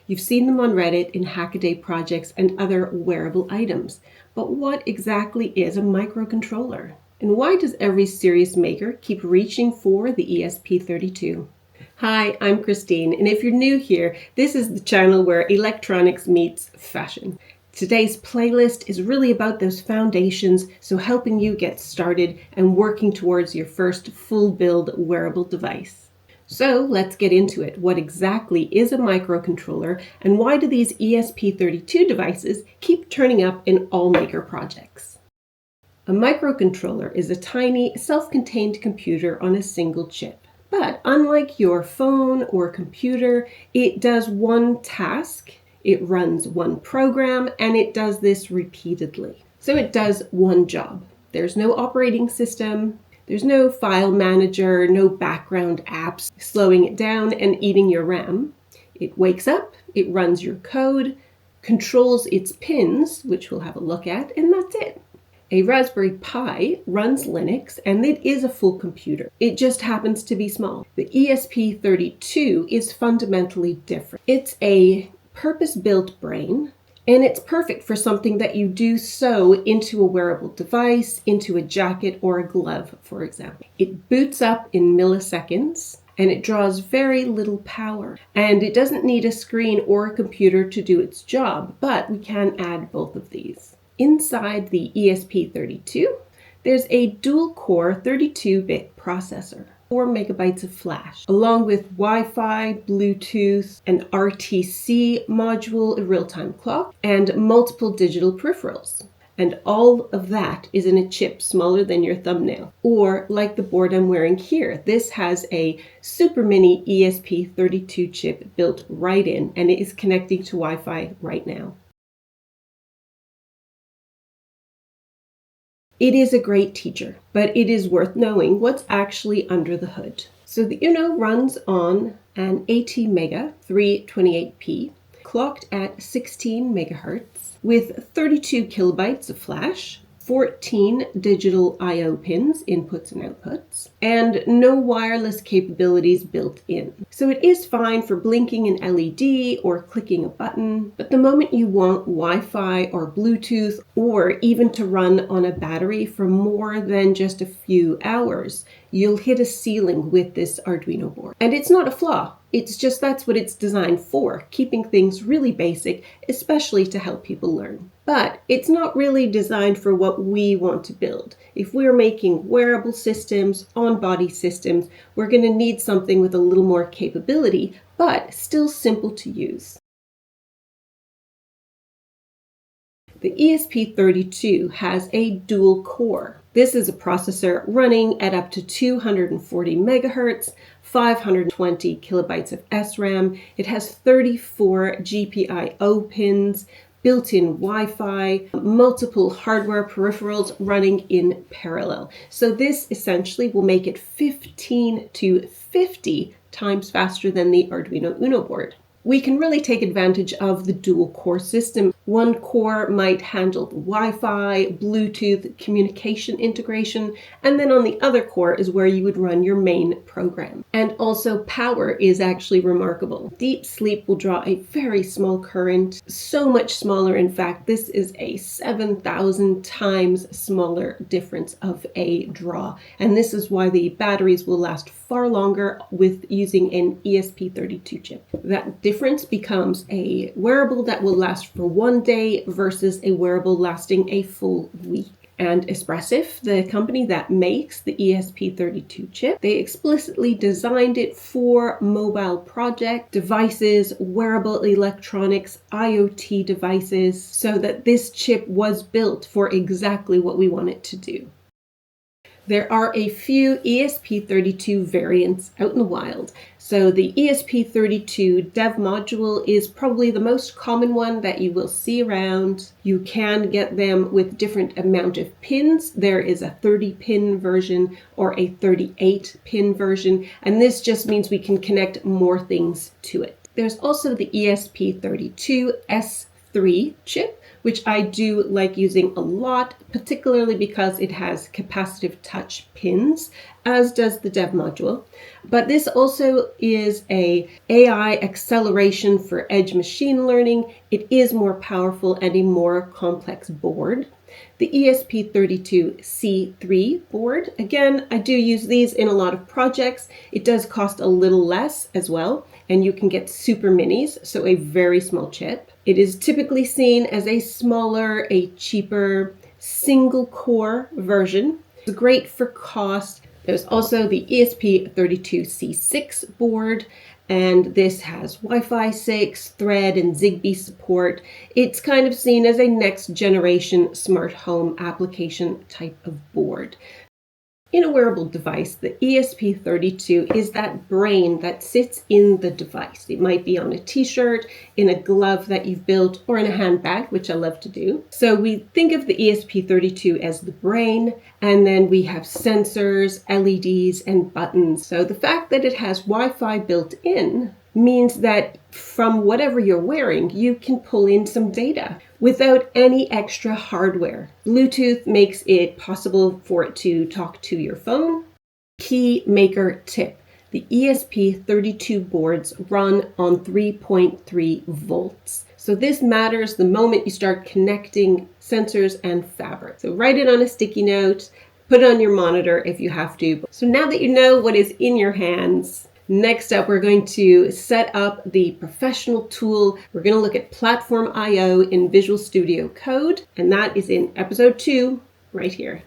You've seen them on Reddit in Hackaday projects and other wearable items. But what exactly is a microcontroller? And why does every serious maker keep reaching for the ESP32? Hi, I'm Christine, and if you're new here, this is the channel where electronics meets fashion. Today's playlist is really about those foundations, so helping you get started and working towards your first full build wearable device. So let's get into it. What exactly is a microcontroller, and why do these ESP32 devices keep turning up in all maker projects? A microcontroller is a tiny, self-contained computer on a single chip. But unlike your phone or computer, it does one task, it runs one program, and it does this repeatedly. So it does one job. There's no operating system. There's no file manager, no background apps slowing it down and eating your RAM. It wakes up, it runs your code, controls its pins, which we'll have a look at, and that's it. A Raspberry Pi runs Linux, and it is a full computer. It just happens to be small. The ESP32 is fundamentally different. It's a purpose-built brain, and it's perfect for something that you do sew into a wearable device, into a jacket or a glove, for example. It boots up in milliseconds, and it draws very little power. And it doesn't need a screen or a computer to do its job, but we can add both of these. Inside the ESP32, there's a dual-core 32-bit processor, 4 megabytes of flash, along with Wi-Fi, Bluetooth, an RTC module, a real-time clock, and multiple digital peripherals. And all of that is in a chip smaller than your thumbnail. Or like the board I'm wearing here, this has a super mini ESP32 chip built right in, and it is connecting to Wi-Fi right now. It is a great teacher, but it is worth knowing what's actually under the hood. So the Uno runs on an ATmega 328p, clocked at 16 megahertz, with 32 kilobytes of flash, 14 digital I/O pins, inputs and outputs, and no wireless capabilities built in. So it is fine for blinking an LED or clicking a button, but the moment you want Wi-Fi or Bluetooth, or even to run on a battery for more than just a few hours, you'll hit a ceiling with this Arduino board. And it's not a flaw. It's just that's what it's designed for, keeping things really basic, especially to help people learn. But it's not really designed for what we want to build. If we're making wearable systems, on-body systems, we're going to need something with a little more capability, but still simple to use. The ESP32 has a dual core. This is a processor running at up to 240 megahertz, 520 kilobytes of SRAM. It has 34 GPIO pins, built-in Wi-Fi, multiple hardware peripherals running in parallel. So this essentially will make it 15 to 50 times faster than the Arduino Uno board. We can really take advantage of the dual core system. One core might handle the Wi-Fi, Bluetooth, communication integration, and then on the other core is where you would run your main program. And also power is actually remarkable. Deep sleep will draw a very small current, so much smaller. In fact, this is a 7,000 times smaller difference of a draw. And this is why the batteries will last far longer with using an ESP32 chip. That difference becomes a wearable that will last for one day versus a wearable lasting a full week. And Espressif, the company that makes the ESP32 chip, they explicitly designed it for mobile project devices, wearable electronics, IoT devices, so that this chip was built for exactly what we want it to do. There are a few ESP32 variants out in the wild. So the ESP32 dev module is probably the most common one that you will see around. You can get them with different amount of pins. There is a 30-pin version or a 38-pin version, and this just means we can connect more things to it. There's also the ESP32 C3 chip, which I do like using a lot, particularly because it has capacitive touch pins, as does the dev module. But this also is a AI acceleration for edge machine learning. It is more powerful and a more complex board. The ESP32 C3 board, again, I do use these in a lot of projects. It does cost a little less as well, and you can get super minis, so a very small chip. It is typically seen as a smaller, a cheaper, single core version. It's great for cost. There's also the ESP32C6 board, and this has Wi-Fi 6, Thread, and Zigbee support. It's kind of seen as a next generation smart home application type of board. In a wearable device, the ESP32 is that brain that sits in the device. It might be on a t-shirt, in a glove that you've built, or in a handbag, which I love to do. So we think of the ESP32 as the brain, and then we have sensors, LEDs, and buttons. So the fact that it has Wi-Fi built in means that from whatever you're wearing, you can pull in some data without any extra hardware. Bluetooth makes it possible for it to talk to your phone. Key maker tip: the ESP32 boards run on 3.3 volts. So this matters the moment you start connecting sensors and fabric. So write it on a sticky note, put it on your monitor if you have to. So now that you know what is in your hands, next up, we're going to set up the professional tool. We're going to look at Platform I/O in Visual Studio Code, and that is in episode 2 right here.